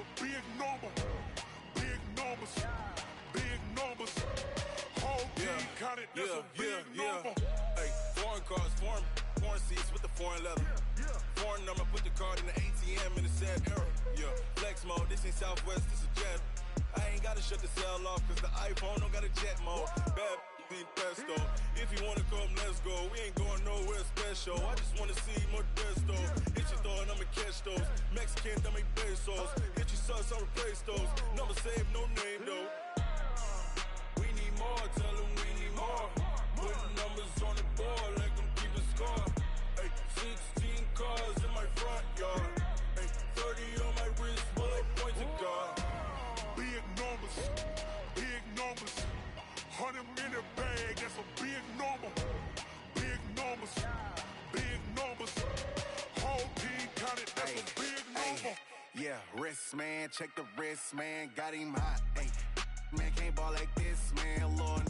a big number. Big numbers. Big numbers. Whole team counted, that's a big number. Hey, foreign cars, foreign seats with the foreign leather. Foreign number, put the card in the ATM in the sad era. Yeah, flex mode, this ain't Southwest, this is jet. I ain't gotta shut the cell off, cause the iPhone don't got a jet mode. Bad ain't pesto. If you wanna come, let's go. We ain't going nowhere special. I just wanna see more desto. Hit your thought, I'ma catch those. Mexican, dummy pesos. Hit your sus, I'll replace those. Number save, no name though. We need more, tell them we need more. Putting numbers on the board, like them keep a score. Hey, 16 cars in my front yard. Hey, 30 on my wrist, bullet point to God. Big numbers. Big numbers. 100 in the bag, that's a big number. Big numbers. Big numbers. Whole team counted, that's a big number. Yeah, wrist man, check the wrist man, got him hot. Hey, man can't ball like this, man. Lord,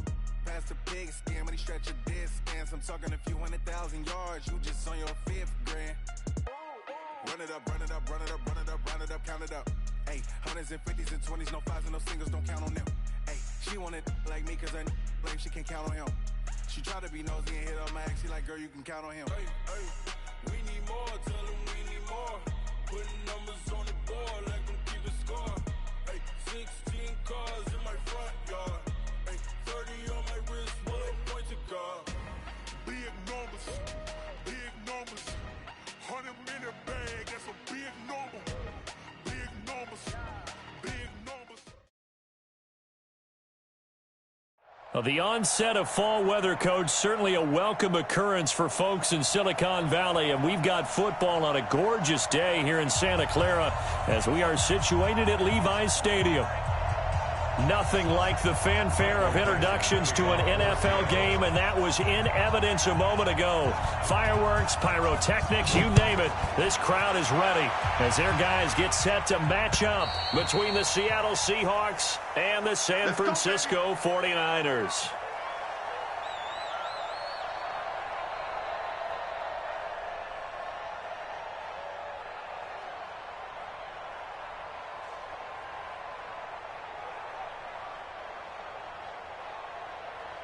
past the big skin, but he stretch a distance. I'm talking a few 100,000 yards, you just on your 5th grand. Run it up, run it up, run it up, run it up, run it up, count it up. Hey, 100s and 50s and 20s, no 5s and no singles, don't count on them. Hey, she wanted like me cause her like she can't count on him. She tried to be nosy and hit her max, she like, girl, you can count on him. Hey, hey, we need more, tell them we need more. Putting numbers on the board like them keep a score. Hey, 16 cars in my front yard. Hey, 30 on my wrist, bullet point to God. Big numbers. Big numbers. 100 in the bag, that's a big number. Big numbers. Big numbers. Well, the onset of fall weather, Coach, certainly a welcome occurrence for folks in Silicon Valley, and we've got football on a gorgeous day here in Santa Clara as we are situated at Levi's Stadium. Nothing like the fanfare of introductions to an NFL game, and that was in evidence a moment ago. Fireworks, pyrotechnics, you name it. This crowd is ready as their guys get set to match up between the Seattle Seahawks and the San Francisco 49ers.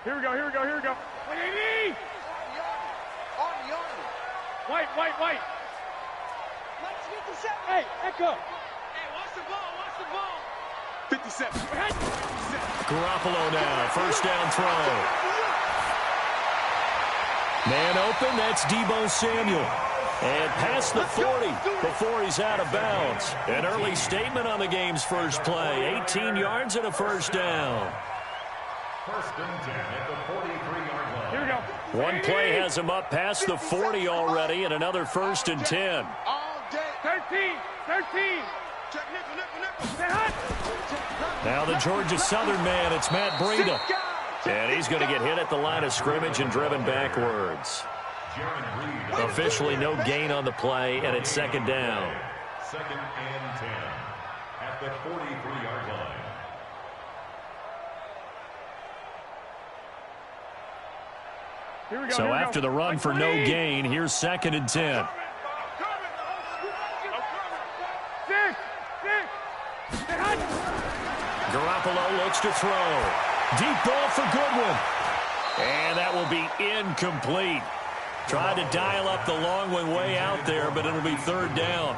Here we go, here we go, here we go. Wait, AD! On yard. White. Let's get the 7. Hey, Echo. Hey, watch the ball. 57. Garoppolo now, first down throw. Man open, that's Deebo Samuel. And past the 40 before he's out of bounds. An early statement on the game's first play. 18 yards and a first down. First and 10 at the 43-yard line. Here we go. One play has him up past the 40 already, and another first and 10. All day. 13. Check nickel. Now the Georgia Southern man, it's Matt Breida. And he's going to get hit at the line of scrimmage and driven backwards. Officially no gain on the play, and it's second down. Second and 10 at the 43-yard line. Here we go. So after the run for no gain, here's second and 10. Garoppolo looks to throw. Deep ball for Goodwin. And that will be incomplete. Tried to dial up the long one way out there, but it'll be third down.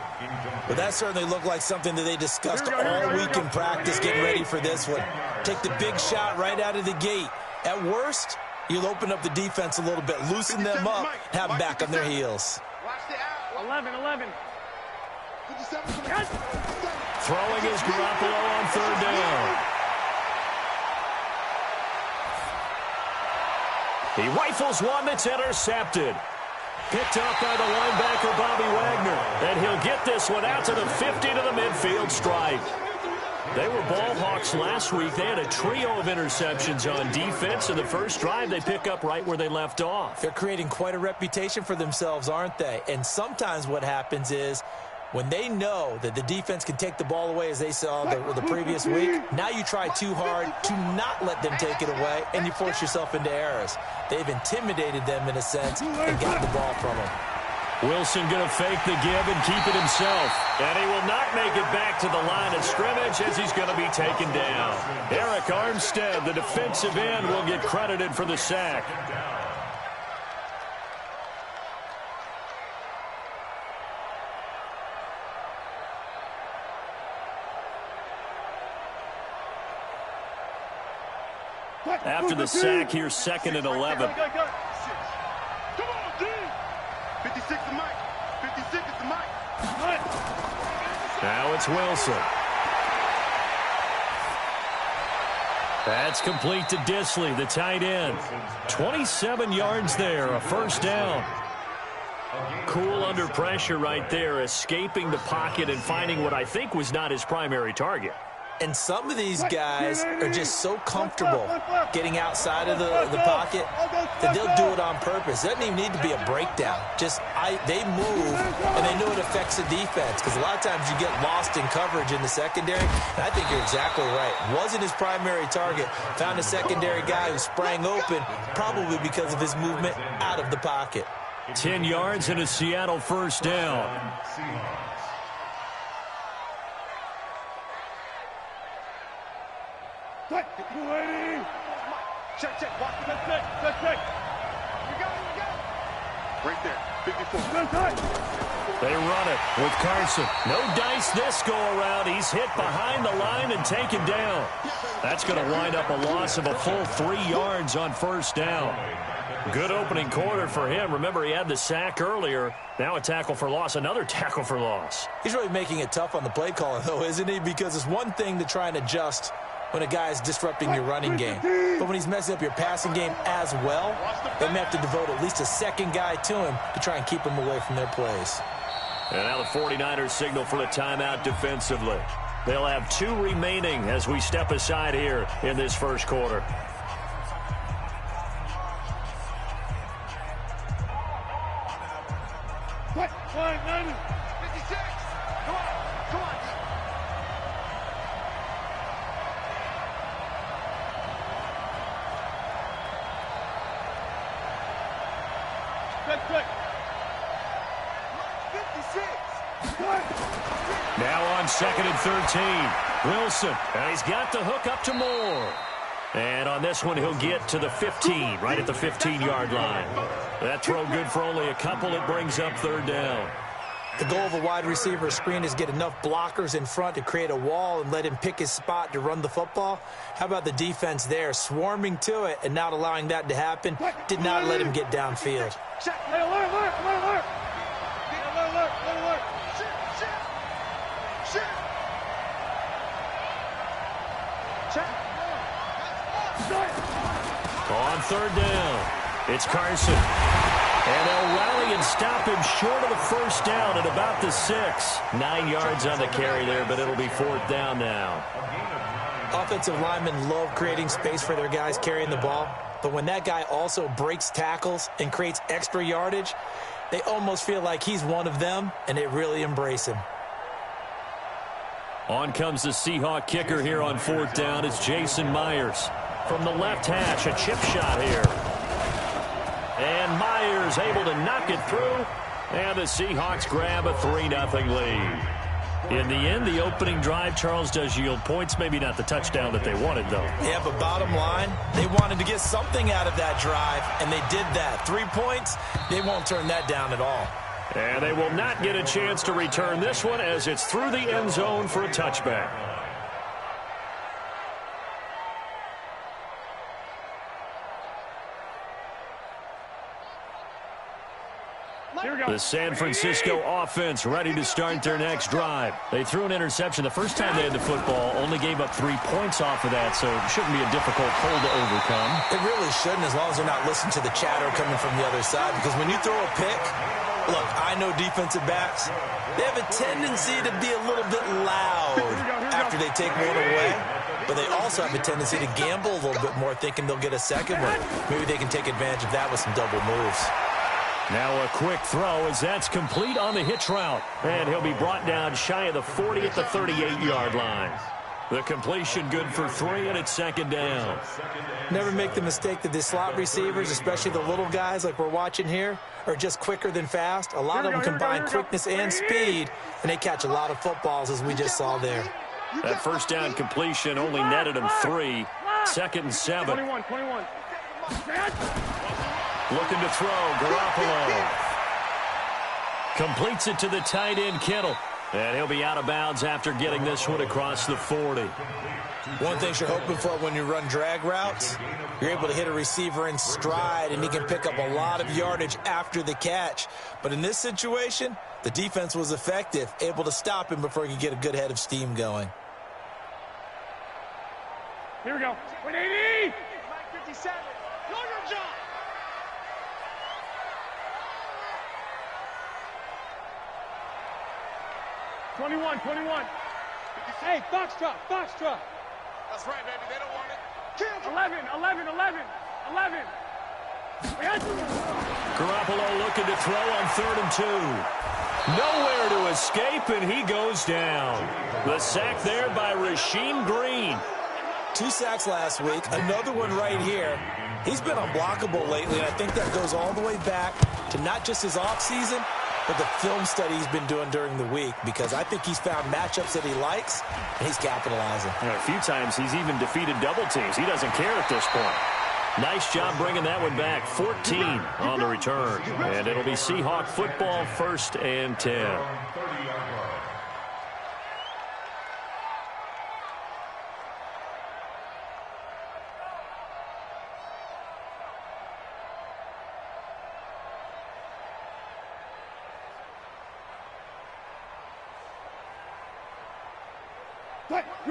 Well, that certainly looked like something that they discussed all week in practice, getting ready for this one. Take the big shot right out of the gate. At worst, you'll open up the defense a little bit, loosen them up, have them back on their heels. Watch the out. 11. Throwing is Garoppolo on third down. He rifles one that's intercepted. Picked off by the linebacker, Bobby Wagner. And he'll get this one out to the 50 to the midfield stripe. They were ball hawks last week. They had a trio of interceptions on defense. In the first drive, they pick up right where they left off. They're creating quite a reputation for themselves, aren't they? And sometimes what happens is when they know that the defense can take the ball away, as they saw the previous week, now you try too hard to not let them take it away, and you force yourself into errors. They've intimidated them in a sense and gotten the ball from them. Wilson going to fake the give and keep it himself. And he will not make it back to the line of scrimmage as he's going to be taken down. Eric Armstead, the defensive end, will get credited for the sack. After the sack, here's 2nd and 11. Come on, D. 56 to Mike. 56 is to Mike. Now it's Wilson. That's complete to Disley, the tight end. 27 yards there, a first down. Cool under pressure right there, escaping the pocket and finding what I think was not his primary target. And some of these guys are just so comfortable getting outside of the pocket that they'll do it on purpose. It doesn't even need to be a breakdown. They move, and they know it affects the defense because a lot of times you get lost in coverage in the secondary. And I think you're exactly right. Wasn't his primary target. Found a secondary guy who sprang open, probably because of his movement out of the pocket. 10 yards and a Seattle first down. Check. Watch it. Check. You got it. Right there. 54. They run it with Carson. No dice this go-around. He's hit behind the line and taken down. That's going to wind up a loss of a full 3 yards on first down. Good opening quarter for him. Remember, he had the sack earlier. Now a tackle for loss, another tackle for loss. He's really making it tough on the play caller, though, isn't he? Because it's one thing to try and adjust when a guy is disrupting your running game. But when he's messing up your passing game as well, they may have to devote at least a second guy to him to try and keep him away from their plays. And now the 49ers signal for a timeout defensively. They'll have 2 remaining as we step aside here in this first quarter. What? 56. Come on. Quick. 56. Now on 2nd and 13. Wilson, and he's got the hook up to Moore. And on this one, he'll get to the 15, right at the 15-yard line. That throw good for only a couple. It brings up 3rd down. The goal of a wide receiver screen is get enough blockers in front to create a wall and let him pick his spot to run the football. How about the defense there, swarming to it and not allowing that to happen? Did not let him get downfield. Hey, alert. On 3rd down, it's Carson. And they'll rally and stop him short of the first down at about the 6. 9 yards on the carry there, but it'll be 4th down now. Offensive linemen love creating space for their guys carrying the ball, but when that guy also breaks tackles and creates extra yardage, they almost feel like he's one of them, and they really embrace him. On comes the Seahawk kicker here on 4th down. It's Jason Myers. From the left hash, a chip shot here. And Myers able to knock it through. And the Seahawks grab a 3-0 lead. In the end, the opening drive, Charles, does yield points. Maybe not the touchdown that they wanted, though. Yeah, but bottom line, they wanted to get something out of that drive, and they did that. 3 points, they won't turn that down at all. And they will not get a chance to return this one as it's through the end zone for a touchback. The San Francisco offense ready to start their next drive. They threw an interception the first time they had the football, only gave up 3 points off of that, so it shouldn't be a difficult hole to overcome. It really shouldn't, as long as they're not listening to the chatter coming from the other side, because when you throw a pick, look, I know defensive backs, they have a tendency to be a little bit loud after they take one away, but they also have a tendency to gamble a little bit more, thinking they'll get a second one. Maybe they can take advantage of that with some double moves. Now a quick throw as that's complete on the hitch route. And he'll be brought down shy of the 40 at the 38-yard line. The completion good for 3, and it's second down. Never make the mistake that the slot receivers, especially the little guys like we're watching here, are just quicker than fast. A lot of them combine quickness and speed, and they catch a lot of footballs, as we just saw there. That first down completion only netted him 3. Second and 7. 21. Looking to throw, Garoppolo. Completes it to the tight end, Kittle. And he'll be out of bounds after getting this one across the 40. One thing you're hoping for when you run drag routes, you're able to hit a receiver in stride, and he can pick up a lot of yardage after the catch. But in this situation, the defense was effective, able to stop him before he could get a good head of steam going. Here we go. 180. 57. Know your job. Twenty-one. Hey, Foxtrot. That's right, baby. They don't want it. 11. Garoppolo looking to throw on 3rd and 2. Nowhere to escape, and he goes down. The sack there by Rasheem Green. 2 sacks last week, another one right here. He's been unblockable lately, and I think that goes all the way back to not just his offseason, but the film study he's been doing during the week, because I think he's found matchups that he likes, and he's capitalizing. A few times he's even defeated double teams. He doesn't care at this point. Nice job bringing that one back. 14 on the return. And it'll be Seahawk football, 1st and 10.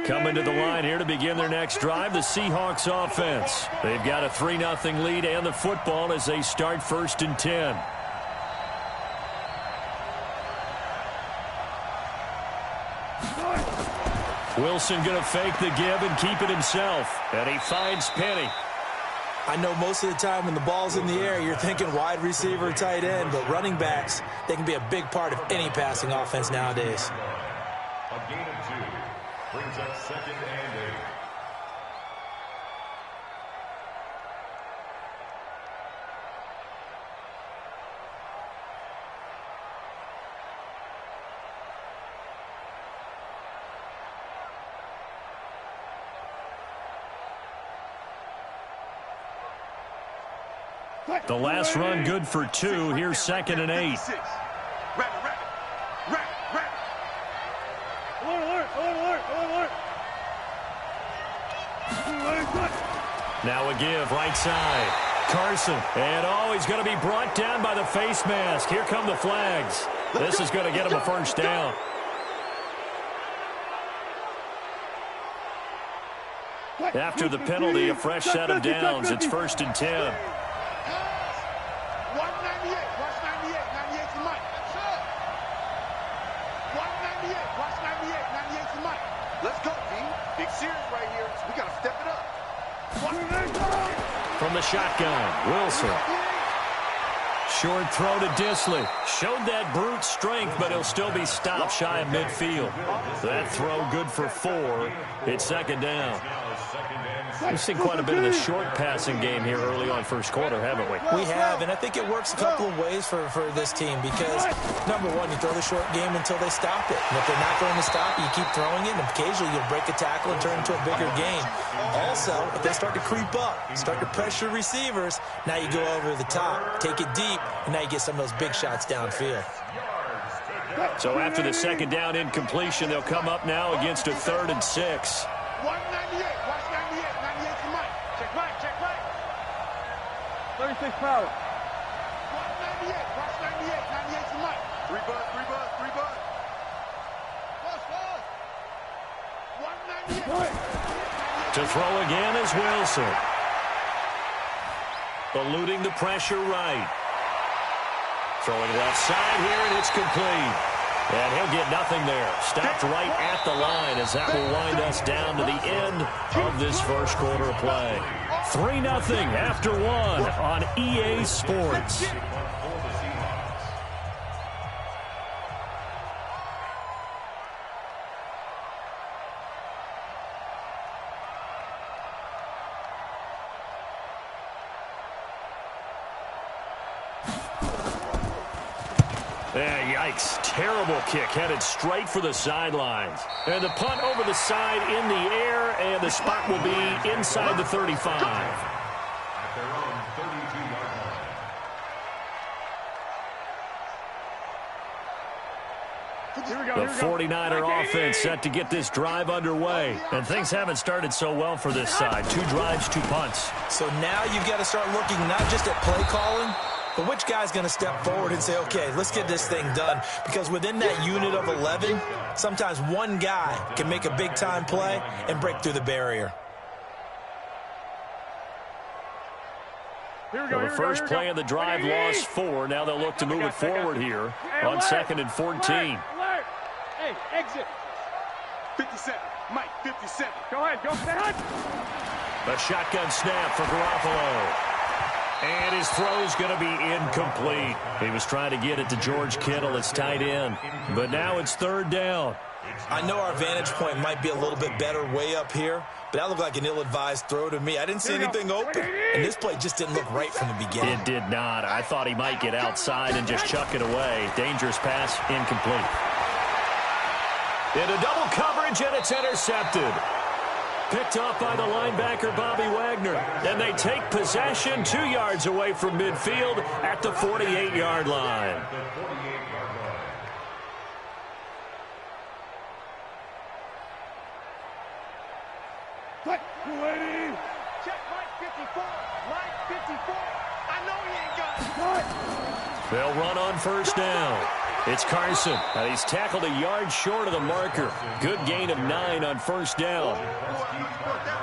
Coming to the line here to begin their next drive, the Seahawks offense. They've got a 3-0 lead and the football as they start 1st and 10. Wilson going to fake the give and keep it himself. And he finds Penny. I know most of the time when the ball's in the air, you're thinking wide receiver, tight end, but running backs, they can be a big part of any passing offense nowadays. A gain of 2 brings up 2nd and 8. The last run good for 2. Here's 2nd and 8. Now a give, right side. Carson. And, he's going to be brought down by the face mask. Here come the flags. This is going to get him a 1st down. After the penalty, a fresh set of downs. It's 1st and 10. 198. Watch 98. 98 to Mike. 198. Watch 98. 98 to Mike. Let's go, team. Big series right here. So we got to step it up. From the shotgun, Wilson. Short throw to Disley. Showed that brute strength, but he'll still be stopped shy of midfield. That throw good for 4. It's 2nd down. We've seen quite a bit of the short passing game here early on 1st quarter, haven't we? We have, and I think it works a couple of ways for this team because, number one, you throw the short game until they stop it. And if they're not going to stop it, you keep throwing it, and occasionally you'll break a tackle and turn it into a bigger game. Also, if they start to creep up, start to pressure receivers, now you go over the top, take it deep, and now you get some of those big shots downfield. So after the 2nd down incompletion, they'll come up now against a 3rd and 6. 198. Watch 98. 98 to Mike. Check right. 36 power. 198. Watch 98. 98 to Mike. 3 buzz. Buzz. 198. To throw again is Wilson. Eluding the pressure right. Throwing left side here, and it's complete. And he'll get nothing there. Stopped right at the line as that will wind us down to the end of this 1st quarter of play. 3-0 after 1 on EA Sports. strikes. Terrible kick headed straight for the sidelines. And the punt over the side in the air, and the spot will be inside the 35. At their own 32-yard line. The 49er offense set to get this drive underway. And things haven't started so well for this side. 2 drives, 2 punts. So now you've got to start looking not just at play calling, but which guy's going to step forward and say, okay, let's get this thing done. Because within that unit of 11, sometimes one guy can make a big-time play and break through the barrier. The first play of the drive lost 4. Now they'll look to move it forward here on 2nd and 14. Hey, exit. 57. Mike, 57. Go ahead, go ahead. A shotgun snap for Garoppolo. And his throw's going to be incomplete. He was trying to get it to George Kittle, his tight end. But now it's 3rd down. I know our vantage point might be a little bit better way up here, but that looked like an ill-advised throw to me. I didn't see anything open, and this play just didn't look right from the beginning. It did not. I thought he might get outside and just chuck it away. Dangerous pass, incomplete. Into double coverage, and it's intercepted. Picked off by the linebacker, Bobby Wagner. And they take possession 2 yards away from midfield at the 48-yard line. Check Mike 54. Mike 54. I know he ain't got it. They'll run on 1st down. It's Carson. He's tackled a yard short of the marker. Good gain of 9 on 1st down.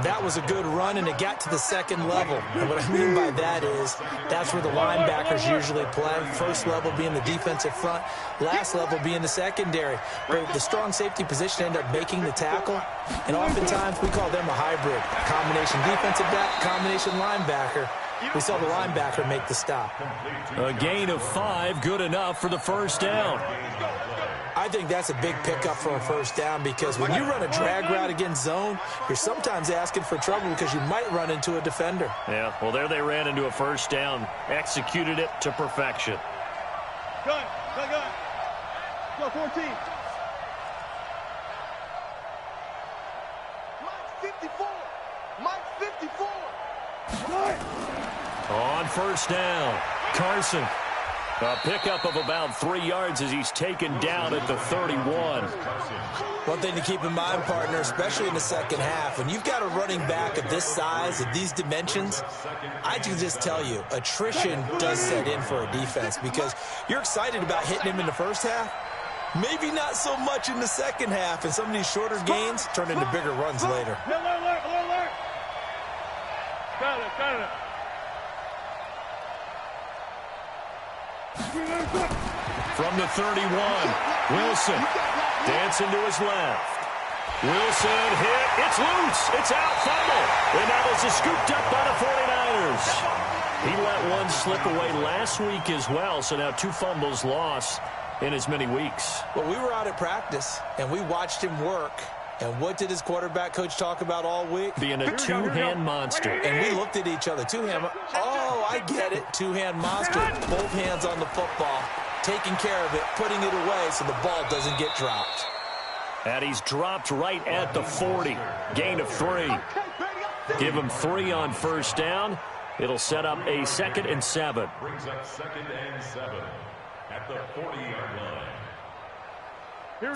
That was a good run, and it got to the 2nd level. And what I mean by that is that's where the linebackers usually play. First level being the defensive front, last level being the secondary. But the strong safety position ended up making the tackle, and oftentimes we call them a hybrid. Combination defensive back, combination linebacker. We saw the linebacker make the stop. A gain of 5, good enough for the 1st down. I think that's a big pickup for a 1st down because when you run a drag route against zone, you're sometimes asking for trouble because you might run into a defender. Yeah, well, there they ran into a 1st down, executed it to perfection. Good. Go 14. Mike 54. Mike 54. On 1st down, Carson. A pickup of about 3 yards as he's taken down at the 31. One thing to keep in mind, partner, especially in the second half, when you've got a running back of this size, of these dimensions, I can just tell you, attrition does set in for a defense because you're excited about hitting him in the first half. Maybe not so much in the second half, and some of these shorter gains turn into bigger runs later. Alert. Got it. From the 31, Wilson dancing to his left. Wilson hit. It's loose. It's out. Fumble. And that was scooped up by the 49ers. He let one slip away last week as well, so now 2 fumbles lost in as many weeks. Well, we were out at practice, and we watched him work. And what did his quarterback coach talk about all week? Being a 2-hand monster. And we looked at each other. 2-hand. Oh, I get it. 2-hand monster. Both hands on the football. Taking care of it. Putting it away so the ball doesn't get dropped. And he's dropped right at the 40. Gain of 3. Give him 3 on 1st down. It'll set up a 2nd and 7. Brings up 2nd and 7 at the 40-yard line.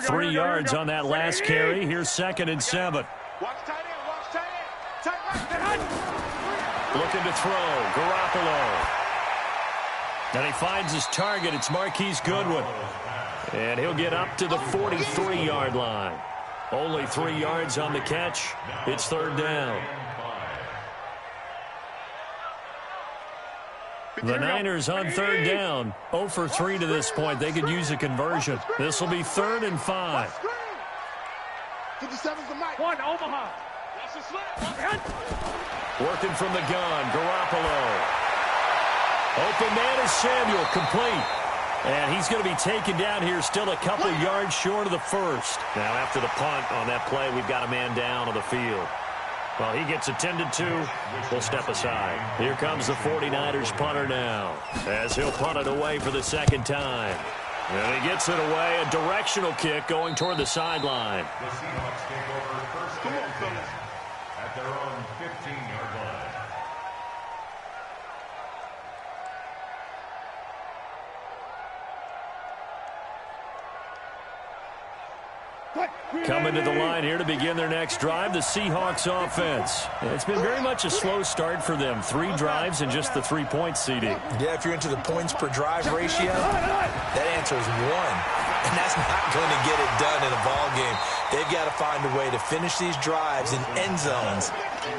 3 yards on that last carry. Here's 2nd and 7. Watch tight end. Tight right. Looking to throw. Garoppolo. And he finds his target. It's Marquise Goodwin. And he'll get up to the 43-yard line. Only 3 yards on the catch. It's 3rd down. The Niners on 3rd down. 0 for 3 to this point. They could use a conversion. This will be 3rd and 5. 57's the mic. 1, Omaha. That's a slap. Working from the gun. Garoppolo. Open man is Samuel. Complete. And he's going to be taken down here still a couple yards short of the 1st. Now after the punt on that play, we've got a man down on the field. Well, he gets attended to. We'll step aside. Here comes the 49ers punter now, as he'll punt it away for the 2nd time. And he gets it away, a directional kick going toward the sideline. The Seahawks take over first and 10 at their own 15-yard line. Coming to the line here to begin their next drive, the Seahawks offense. It's been very much a slow start for them. 3 drives and just the 3 points, CD. Yeah, if you're into the points per drive ratio, that answer is 1. And that's not going to get it done in a ball game. They've got to find a way to finish these drives in end zones,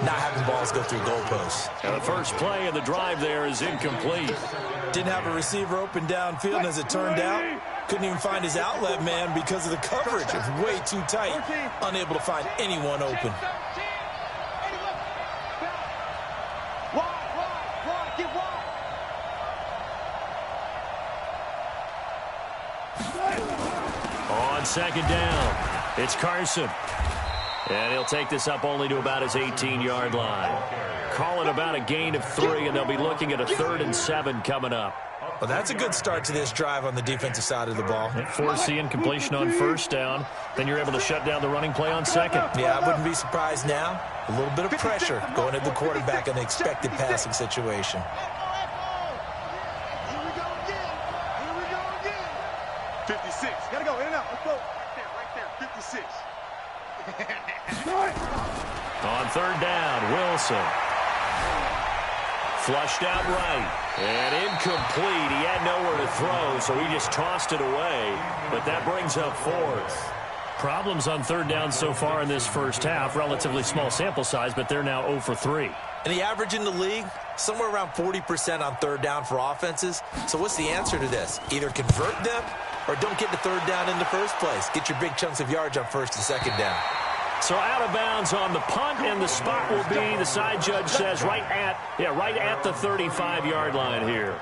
not having balls go through goalposts. And the first play of the drive there is incomplete. Didn't have a receiver open downfield, and as it turned out, couldn't even find his outlet man because of the coverage. It was way too tight, unable to find anyone open. On second down, it's Carson. And he'll take this up only to about his 18-yard line. Call it about a gain of 3, and they'll be looking at a 3rd and 7 coming up. Well, that's a good start to this drive on the defensive side of the ball. Force the incompletion on first down. Then you're able to shut down the running play on second. Yeah, I wouldn't be surprised now. A little bit of pressure going at the quarterback in the expected passing situation. Here we go again. Here we go again. 56. Gotta go in and out. Let's go. Right there. 56. On third down, Wilson. Flushed out right. And incomplete. He had nowhere to throw, so he just tossed it away. But that brings up 4th. Problems on third down so far in this first half. Relatively small sample size, but they're now 0 for 3. And the average in the league, somewhere around 40% on third down for offenses. So what's the answer to this? Either convert them or don't get the third down in the first place. Get your big chunks of yards on first and second down. So out of bounds on the punt, and the spot will be, the side judge says, right at the 35-yard line here.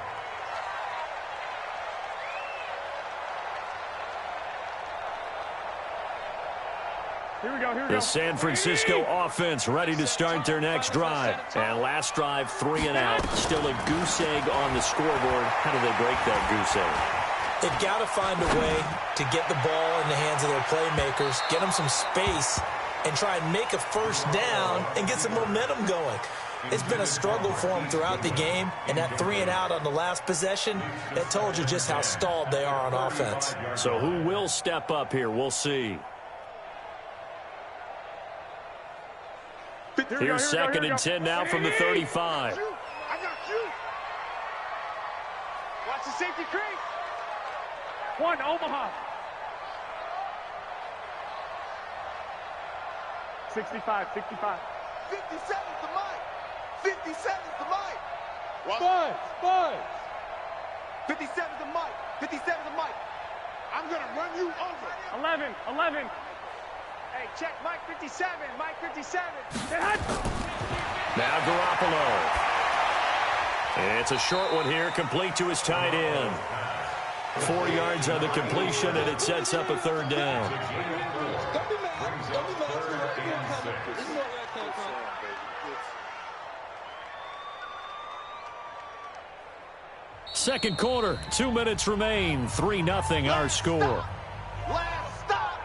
Here we go. The San Francisco offense ready to start their next drive. And last drive, 3 and out. Still a goose egg on the scoreboard. How do they break that goose egg? They've got to find a way to get the ball in the hands of their playmakers, get them some space, and try and make a first down and get some momentum going. It's been a struggle for them throughout the game, and that 3 and out on the last possession, that told you just how stalled they are on offense. So who will step up here? We'll see. Here's second and 10 now from the 35. I got you. Watch the safety creep. 1, Omaha. 65. 57's the mic. 57's the mic. Buzz. 57's the mic. 57's the mic. I'm going to run you over. 11. Hey, check Mike 57. Mike 57. Now Garoppolo. It's a short one here, complete to his tight end. 4 yards on the completion, and it sets up a third down. Second quarter, 2 minutes remain. 3-0 our score. Last stop.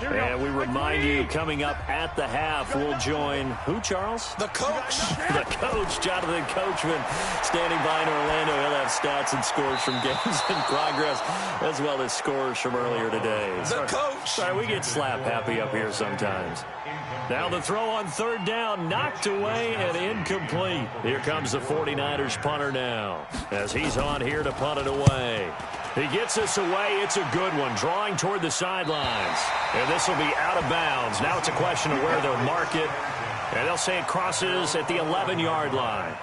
And we remind you, coming up at the half, we'll join who, Charles? The coach. The coach, Jonathan Coachman, standing by in Orlando. He'll have stats and scores from games in progress, as well as scores from earlier today. The coach. Sorry, we get slap happy up here sometimes. Now the throw on third down, knocked away and incomplete. Here comes the 49ers punter now, as he's on here to punt it away. He gets this away. It's a good one, drawing toward the sidelines. And this will be out of bounds. Now it's a question of where they'll mark it. And they'll say it crosses at the 11-yard line.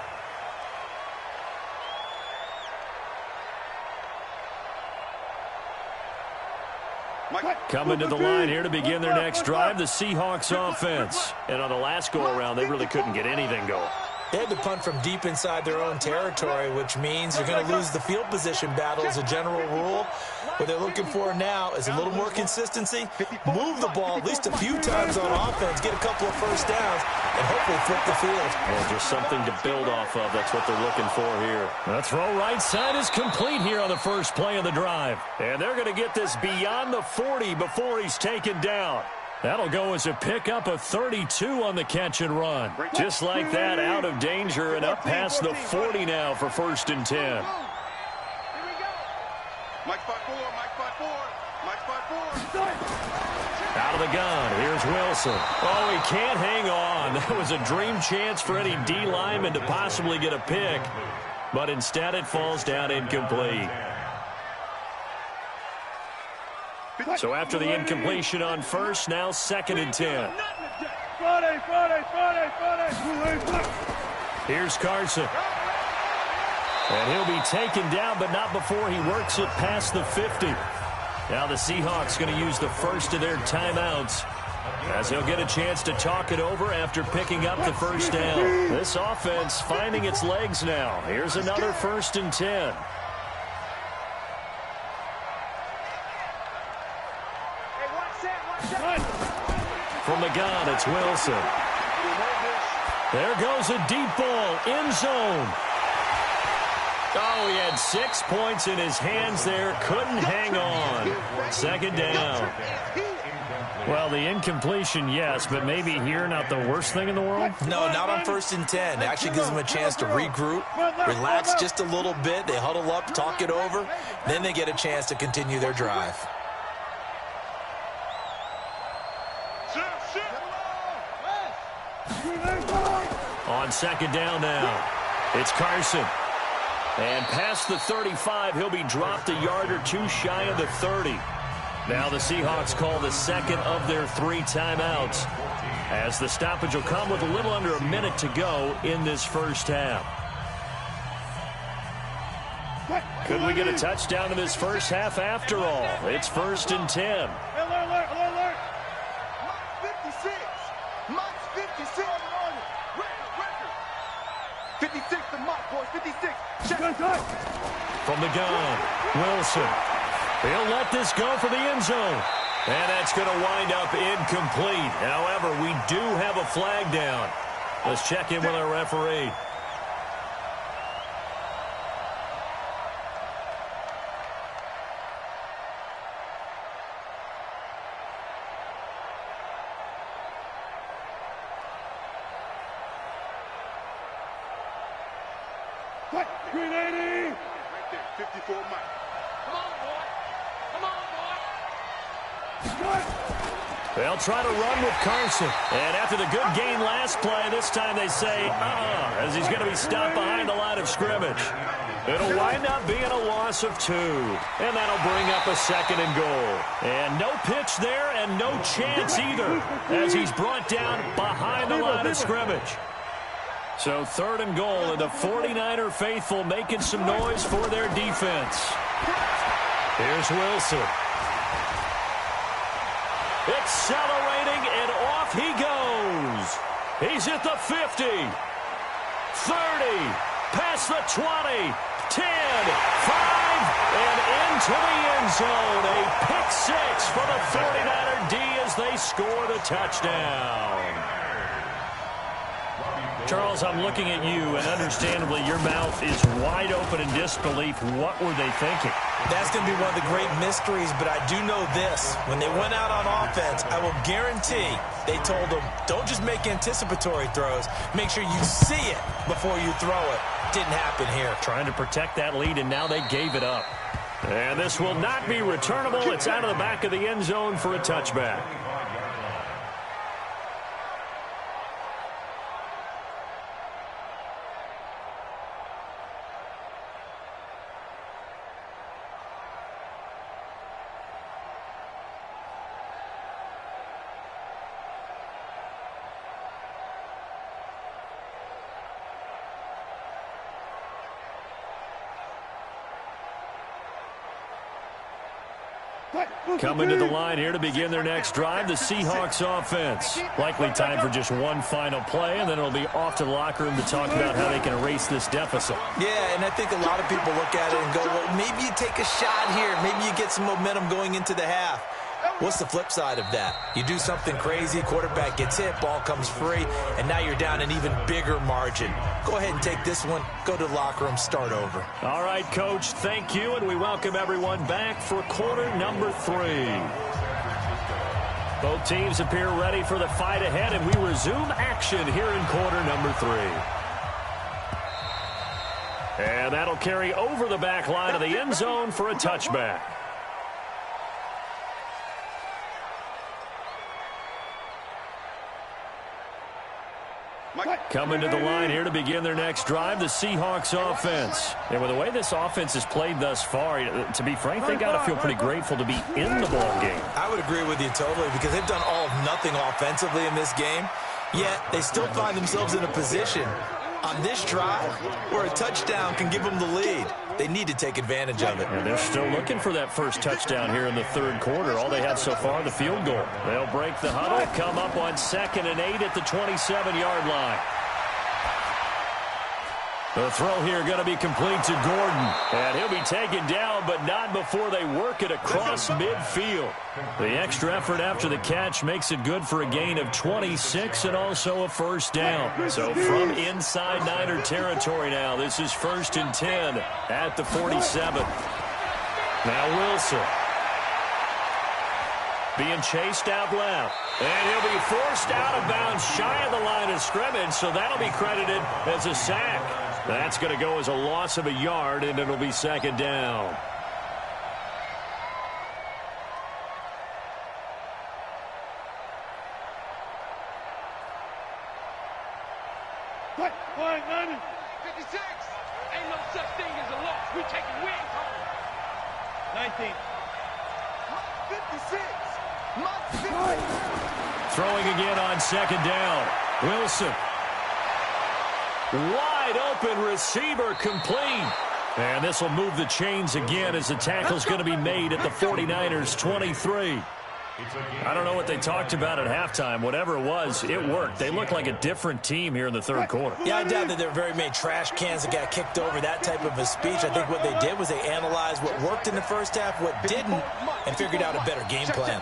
Coming to the line here to begin their next drive, the Seahawks offense. And on the last go-around, they really couldn't get anything going. They had to punt from deep inside their own territory, which means you're going to lose the field position battle as a general rule. What they're looking for now is a little more consistency, move the ball at least a few times on offense, get a couple of first downs, and hopefully flip the field. Well, just something to build off of. That's what they're looking for here. The throw right side is complete here on the first play of the drive. And they're going to get this beyond the 40 before he's taken down. That'll go as a pickup of 32 on the catch and run. Just like that, out of danger and up past the 40 now for 1st and 10. Here we go. Mike spot 4, Mike spot 4, Mike spot 4. Out of the gun, here's Wilson. Oh, he can't hang on. That was a dream chance for any D lineman to possibly get a pick. But instead it falls down incomplete. So after the incompletion on first, now 2nd and 10. Friday. Here's Carson. And he'll be taken down, but not before he works it past the 50. Now the Seahawks going to use the first of their timeouts, as he'll get a chance to talk it over after picking up the first down. This offense finding its legs now. Here's another 1st and 10. From the gun, it's Wilson. There goes a deep ball, end zone. Oh, he had 6 points in his hands there, couldn't hang on. 2nd down. Well, the incompletion, yes, but maybe here not the worst thing in the world? No, not on 1st and 10. It actually gives them a chance to regroup, relax just a little bit. They huddle up, talk it over, then they get a chance to continue their drive. On 2nd down now, it's Carson. And past the 35, he'll be dropped a yard or two shy of the 30. Now the Seahawks call the 2nd of their 3 timeouts, as the stoppage will come with a little under a minute to go in this first half. Could we get a touchdown in this first half after all? It's 1st and 10. Alert. Mike 56. Mike's 56. Record. 56 to Mike, boys. 56. From the gun, Wilson. He'll let this go for the end zone. And that's going to wind up incomplete. However, we do have a flag down. Let's check in with our referee. Green 80. Right there, 54 Mike. Come on, boy. They'll try to run with Carson. And after the good gain last play, this time they say, as he's going to be stopped behind the line of scrimmage. It'll wind up being a loss of 2. And that'll bring up a 2nd and goal. And no pitch there and no chance either, as he's brought down behind the line of scrimmage. So 3rd and goal, and the 49er faithful making some noise for their defense. Here's Wilson. Accelerating, and off he goes. He's at the 50, 30, past the 20, 10, 5, and into the end zone. A pick 6 for the 49er D as they score the touchdown. Charles, I'm looking at you, and understandably, your mouth is wide open in disbelief. What were they thinking? That's going to be one of the great mysteries, but I do know this. When they went out on offense, I will guarantee they told them, don't just make anticipatory throws. Make sure you see it before you throw it. Didn't happen here. Trying to protect that lead, and now they gave it up. And this will not be returnable. It's out of the back of the end zone for a touchback. Coming to the line here to begin their next drive, the Seahawks offense. Likely time for just one final play, and then it'll be off to the locker room to talk about how they can erase this deficit. Yeah, and I think a lot of people look at it and go, well, maybe you take a shot here. Maybe you get some momentum going into the half. What's the flip side of that? You do something crazy, quarterback gets hit, ball comes free, and now you're down an even bigger margin. Go ahead and take this one, go to the locker room, start over. All right, Coach, thank you, and we welcome everyone back for quarter number 3. Both teams appear ready for the fight ahead, and we resume action here in quarter number 3. And that'll carry over the back line of the end zone for a touchback. Coming to the line here to begin their next drive, the Seahawks offense. And with the way this offense has played thus far, to be frank, they got to feel pretty grateful to be in the ball game. I would agree with you totally because they've done all of nothing offensively in this game, yet they still find themselves in a position on this drive where a touchdown can give them the lead. They need to take advantage of it. And they're still looking for that first touchdown here in the third quarter. All they have so far, the field goal. They'll break the huddle, come up on 2nd and 8 at the 27-yard line. The throw here going to be complete to Gordon. And he'll be taken down, but not before they work it across midfield. The extra effort after the catch makes it good for a gain of 26 and also a first down. So from inside Niner territory now, this is 1st and 10 at the 47. Now Wilson. Being chased out left. And he'll be forced out of bounds shy of the line of scrimmage, so that'll be credited as a sack. That's going to go as a loss of a yard, and it'll be 2nd down. What? 56. Ain't no such thing as a loss. We taking wins home. 19. 56. Throwing again on 2nd down. Wilson. Wide open receiver complete. And this will move the chains again as the tackle's going to be made at the 49ers 23. I don't know what they talked about at halftime. Whatever it was, it worked. They look like a different team here in the third quarter. Yeah, I doubt that there were very many trash cans that got kicked over, that type of a speech. I think what they did was they analyzed what worked in the first half, what didn't, and figured out a better game plan.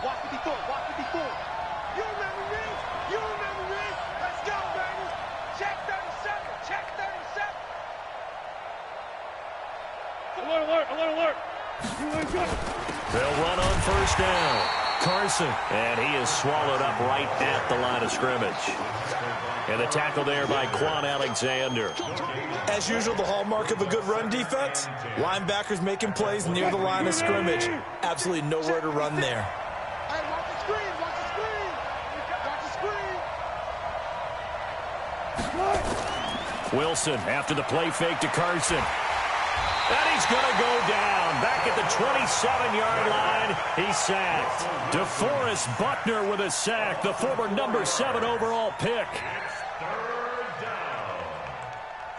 Alert. They'll run on 1st down. Carson, and he is swallowed up right at the line of scrimmage. And the tackle there by Quan Alexander. As usual, the hallmark of a good run defense, linebackers making plays near the line of scrimmage. Absolutely nowhere to run there. Hey, watch the screen. Wilson after the play fake to Carson. And he's going to go down. Back at the 27-yard line, he's sacked. DeForest Buckner with a sack, the former number 7 overall pick. It's 3rd down.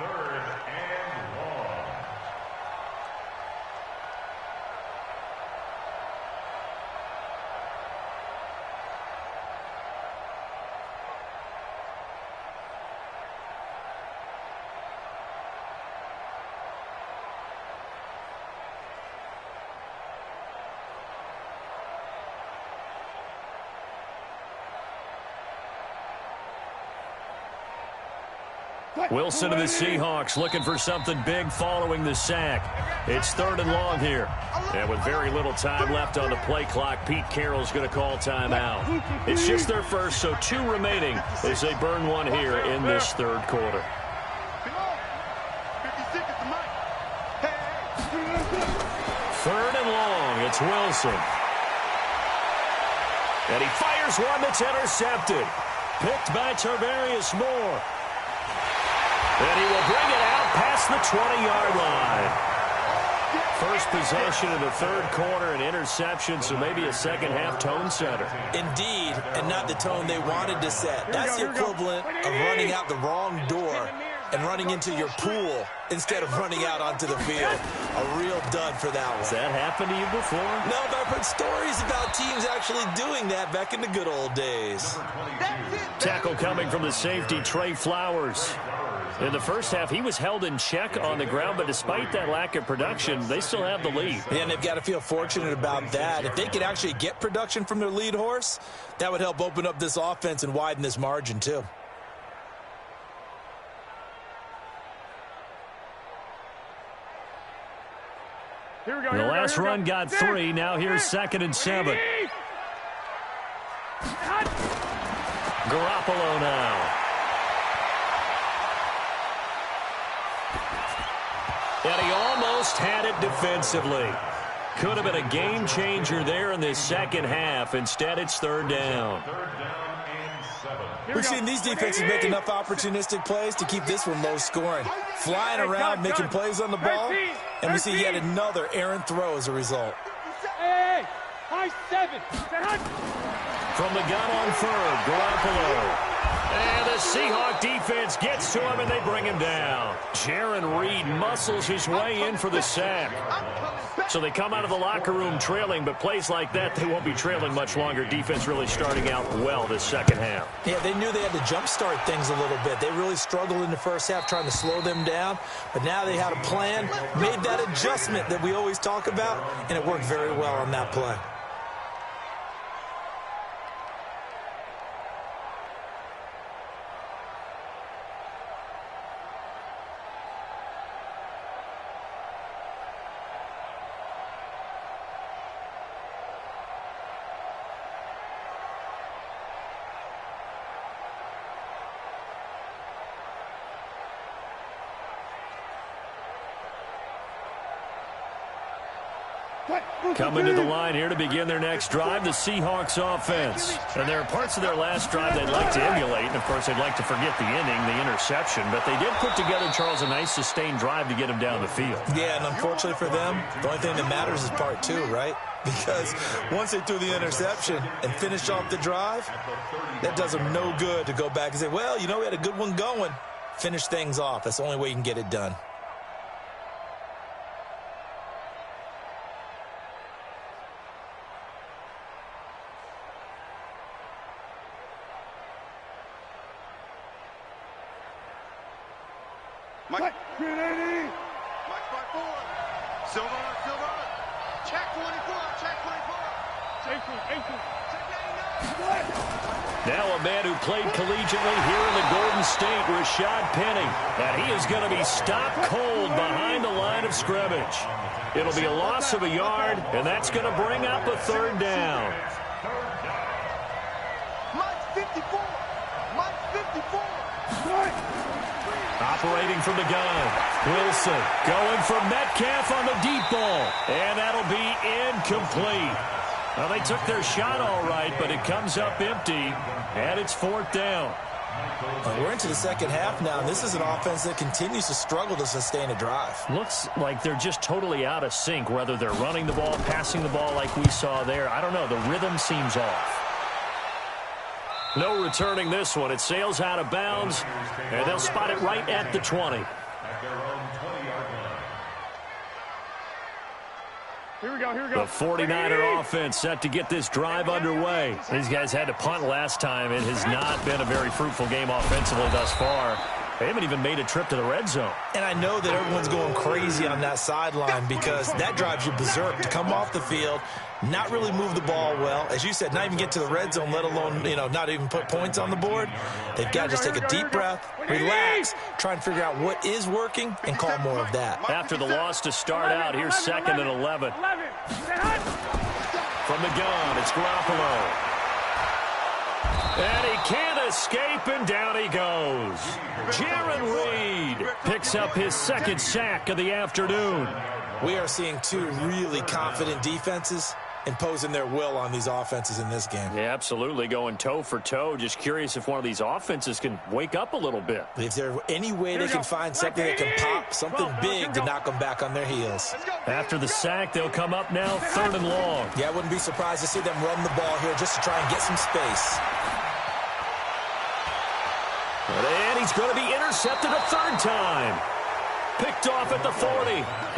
3rd and long. Wilson and the Seahawks looking for something big following the sack. It's 3rd and long here. And with very little time left on the play clock, Pete Carroll's going to call timeout. It's just their first, so 2 remaining as they burn one here in this third quarter. 3rd and long, it's Wilson. And he fires one that's intercepted. Picked by Tarvarius Moore. And he will bring it out past the 20-yard line. First possession in the third quarter, an interception, so maybe a second-half tone setter. Indeed, and not the tone they wanted to set. That's the equivalent of running out the wrong door and running into your pool instead of running out onto the field. A real dud for that one. Has that happened to you before? No, but I've heard stories about teams actually doing that back in the good old days. Tackle coming from the safety, Trey Flowers. In the first half, he was held in check on the ground, but despite that lack of production, they still have the lead. And they've got to feel fortunate about that. If they could actually get production from their lead horse, that would help open up this offense and widen this margin too. Here we go. The last run got 3. Now here's 2nd and 7. Garoppolo now. And he almost had it defensively. Could have been a game changer there in this second half. Instead, it's 3rd down. We've seen these defenses make enough opportunistic plays to keep this one low scoring. Flying around, making plays on the ball, and we see yet another errant throw as a result. Hey, high 7. From the gun on 3rd, Garoppolo. And the Seahawk defense gets to him, and they bring him down. Jaron Reed muscles his way in for the sack. So they come out of the locker room trailing, but plays like that, they won't be trailing much longer. Defense really starting out well this second half. Yeah, they knew they had to jumpstart things a little bit. They really struggled in the first half trying to slow them down, but now they had a plan, made that adjustment that we always talk about, and it worked very well on that play. Coming to the line here to begin their next drive, the Seahawks offense. And there are parts of their last drive they'd like to emulate, and of course they'd like to forget the inning, the interception, but they did put together, Charles, a nice sustained drive to get him down the field. Yeah, and unfortunately for them, the only thing that matters is part 2, right? Because once they threw the interception and finished off the drive, that does them no good to go back and say, well, you know, we had a good one going. Finish things off. That's the only way you can get it done. Mike. Grenade. Mike by 4. Silver. Check 24. Check 24. 18. Now a man who played collegiately here in the Golden State, Rashad Penny. And he is going to be stopped cold behind the line of scrimmage. It'll be a loss of a yard, and that's going to bring up a 3rd down. Mike 54. Mike 54. Operating from the gun, Wilson going for Metcalf on the deep ball, and that'll be incomplete. Well, they took their shot all right, but it comes up empty, and it's 4th down. We're into the second half now, and this is an offense that continues to struggle to sustain a drive. Looks like they're just totally out of sync, whether they're running the ball, passing the ball like we saw there. I don't know. The rhythm seems off. No returning this one. It sails out of bounds, and they'll spot it right at the 20. Here we go. The 49er offense set to get this drive underway. These guys had to punt last time. It has not been a very fruitful game offensively thus far. They haven't even made a trip to the red zone. And I know that everyone's going crazy on that sideline because that drives you berserk to come off the field, not really move the ball well. As you said, not even get to the red zone, let alone, not even put points on the board. They've got to just take a deep breath, relax, try and figure out what is working, and call more of that. After the loss to start out, here's 2nd and 11. From the gun, it's Garoppolo. And he can't escape, and down he goes. Jaron Reed picks up his 2nd sack of the afternoon. We are seeing 2 really confident defenses imposing their will on these offenses in this game. Yeah, absolutely, going toe for toe. Just curious if one of these offenses can wake up a little bit. Is there any way they can find something that can pop, something big to knock them back on their heels? After the sack, they'll come up now 3rd and long. Yeah, I wouldn't be surprised to see them run the ball here just to try and get some space. And he's going to be intercepted a third time. Picked off at the 40,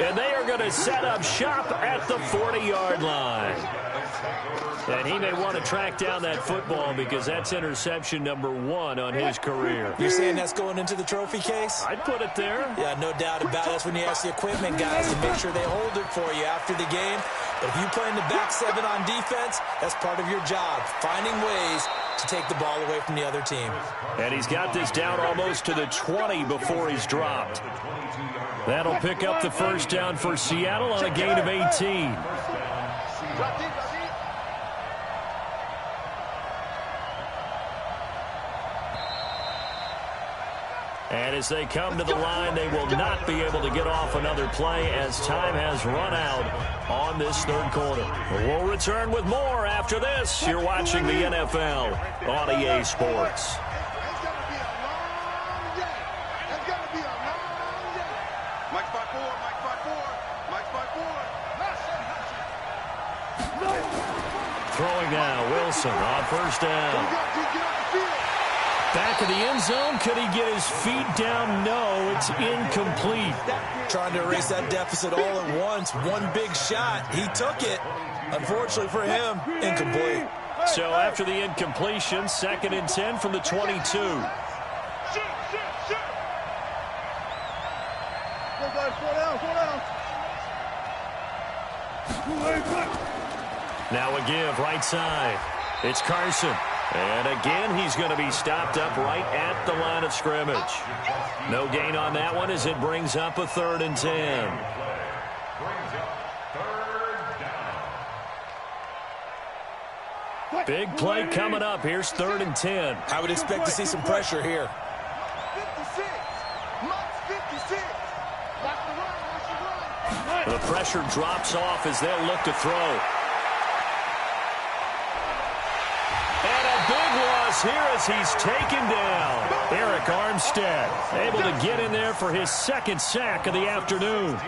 and they are going to set up shop at the 40-yard line. And he may want to track down that football because that's interception number 1 on his career. You're saying that's going into the trophy case? I'd put it there. Yeah, no doubt about it. That's when you ask the equipment guys to make sure they hold it for you after the game. But if you play in the back 7 on defense, that's part of your job, finding ways to take the ball away from the other team. And he's got this down almost to the 20 before he's dropped. That'll pick up the first down for Seattle on a gain of 18. And as they come to the line, they will not be able to get off another play as time has run out on this third quarter. We'll return with more after this. You're watching the NFL on EA Sports. Throwing now, Wilson on first down. Back of the end zone. Could he get his feet down? No, it's incomplete. Trying to erase that deficit all at once. One big shot. He took it. Unfortunately for him, incomplete. So after the incompletion, 2nd and 10 from the 22. Now a give, right side. It's Carson. And again, he's going to be stopped up right at the line of scrimmage. No gain on that one as it brings up a 3rd and 10. Big play coming up. Here's 3rd and 10. I would expect to see some pressure here. 56. The pressure drops off as they'll look to throw. And a big loss here as he's taken down. Eric Armstead able to get in there for his 2nd sack of the afternoon.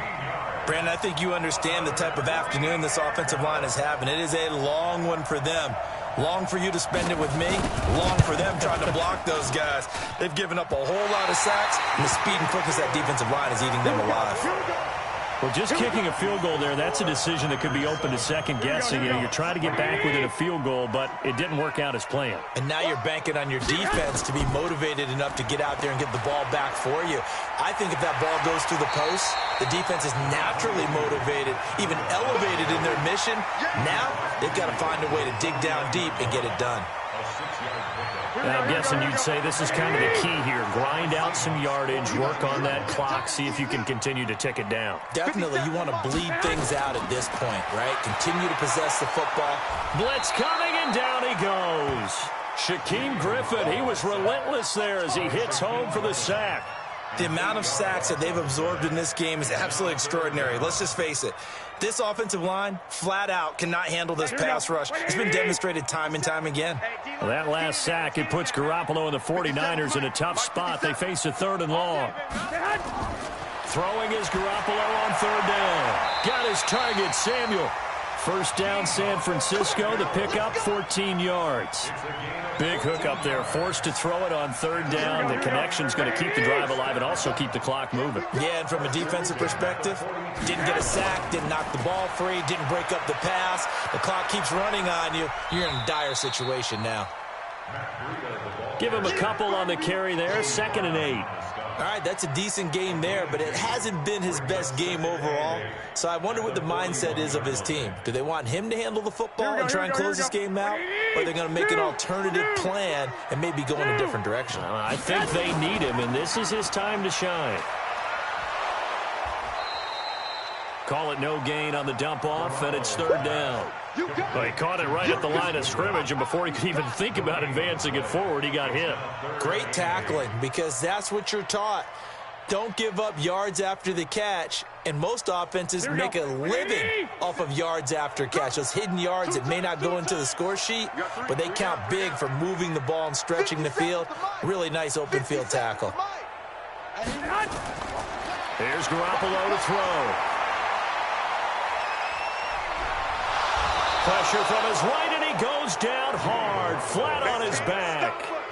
Brandon, I think you understand the type of afternoon this offensive line is having. It is a long one for them. Long for you to spend it with me. Long for them trying to block those guys. They've given up a whole lot of sacks, and the speed and quickness of that defensive line is eating them alive. Well, just kicking a field goal there, that's a decision that could be open to second guessing. You know, you're trying to get back within a field goal, but it didn't work out as planned. And now you're banking on your defense to be motivated enough to get out there and get the ball back for you. I think if that ball goes through the post, the defense is naturally motivated, even elevated in their mission. Now they've got to find a way to dig down deep and get it done. I'm guessing you'd say this is kind of the key here. Grind out some yardage, work on that clock, see if you can continue to tick it down. Definitely, you want to bleed things out at this point, right? Continue to possess the football. Blitz coming, and down he goes. Shaquem Griffin, he was relentless there as he hits home for the sack. The amount of sacks that they've absorbed in this game is absolutely extraordinary. Let's just face it. This offensive line, flat out, cannot handle this pass rush. It's been demonstrated time and time again. Well, that last sack, it puts Garoppolo and the 49ers in a tough spot. They face a 3rd and long. Throwing is Garoppolo on 3rd down. Got his target, Samuel. First down, San Francisco. The pickup, 14 yards. Big hook up there. Forced to throw it on 3rd down. The connection's going to keep the drive alive and also keep the clock moving. Yeah, and from a defensive perspective, didn't get a sack, didn't knock the ball free, didn't break up the pass. The clock keeps running on you. You're in a dire situation now. Give him a couple on the carry there. 2nd and 8. All right, that's a decent game there, but it hasn't been his best game overall. So I wonder what the mindset is of his team. Do they want him to handle the football and try and close this game out? Or are they going to make an alternative plan and maybe go in a different direction? I think they need him, and this is his time to shine. Call it no gain on the dump off, and it's 3rd down. Well, he caught it right at the line of scrimmage, and before he could even think about advancing it forward, he got hit. Great tackling, because that's what you're taught. Don't give up yards after the catch, and most offenses make a living off of yards after catch. Those hidden yards that may not go into the score sheet, but they count big for moving the ball and stretching the field. Really nice open field tackle. Here's Garoppolo to throw. Pressure from his right, and he goes down hard, flat on his back.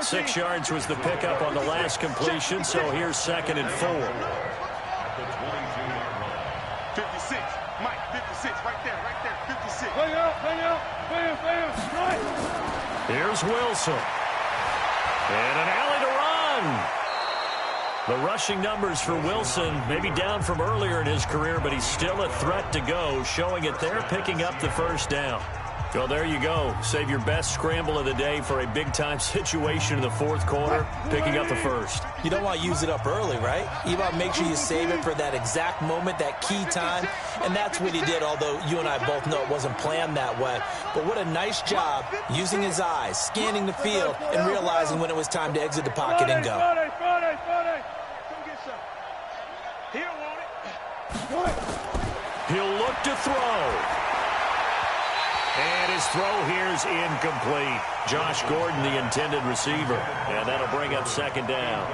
6 yards was the pickup on the last completion, so here's 2nd and 4. 56, Mike, 56, right there, 56. Hang out, bam, strike. Here's Wilson. And an alley to run. The rushing numbers for Wilson, maybe down from earlier in his career, but he's still a threat to go, showing it there, picking up the first down. Well, there you go. Save your best scramble of the day for a big-time situation in the fourth quarter, picking up the first. You don't want to use it up early, right? You want to make sure you save it for that exact moment, that key time, and that's what he did, although you and I both know it wasn't planned that way. But what a nice job using his eyes, scanning the field, and realizing when it was time to exit the pocket and go. Friday. Come get some. He don't want it. He'll look to throw. And his throw here is incomplete. Josh Gordon, the intended receiver. And that'll bring up 2nd down.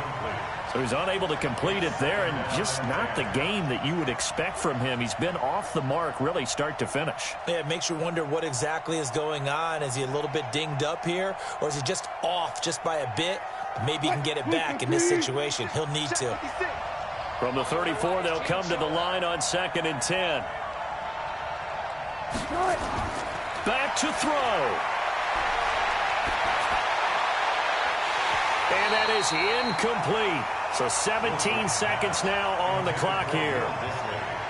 So he's unable to complete it there, and just not the game that you would expect from him. He's been off the mark, really, start to finish. Yeah, it makes you wonder what exactly is going on. Is he a little bit dinged up here, or is he just off just by a bit? Maybe he can get it back in this situation. He'll need to. From the 34, they'll come to the line on 2nd and 10. Back to throw. And that is incomplete. So 17 seconds now on the clock here.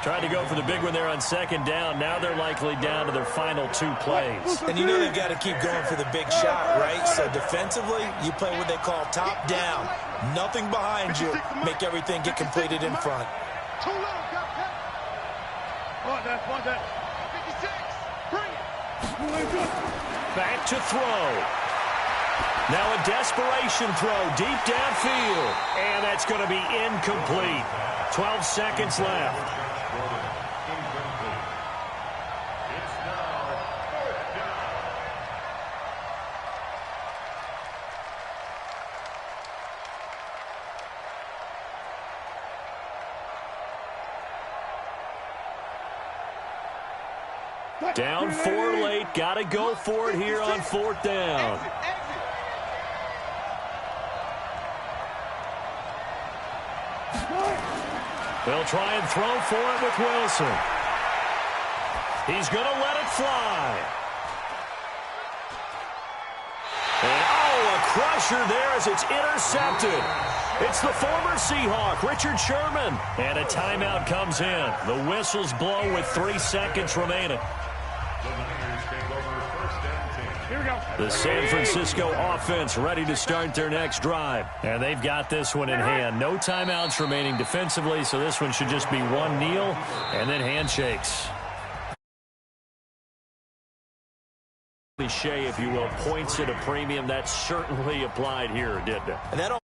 Tried to go for the big one there on 2nd down. Now they're likely down to their final 2 plays. And you know they've got to keep going for the big shot, right? So defensively, you play what they call top down. Nothing behind you. Make everything get completed in front. Too low, Want that. 56, bring it. Back to throw. Now a desperation throw deep downfield. And that's going to be incomplete. 12 seconds left. Down 4 late. Got to go for it here on 4th down. They'll try and throw for it with Wilson. He's going to let it fly. And, a crusher there as it's intercepted. It's the former Seahawk, Richard Sherman. And a timeout comes in. The whistles blow with 3 seconds remaining. The San Francisco offense ready to start their next drive. And they've got this one in hand. No timeouts remaining defensively, so this one should just be one kneel and then handshakes. Cliche, if you will, points at a premium. That certainly applied here, didn't it? And that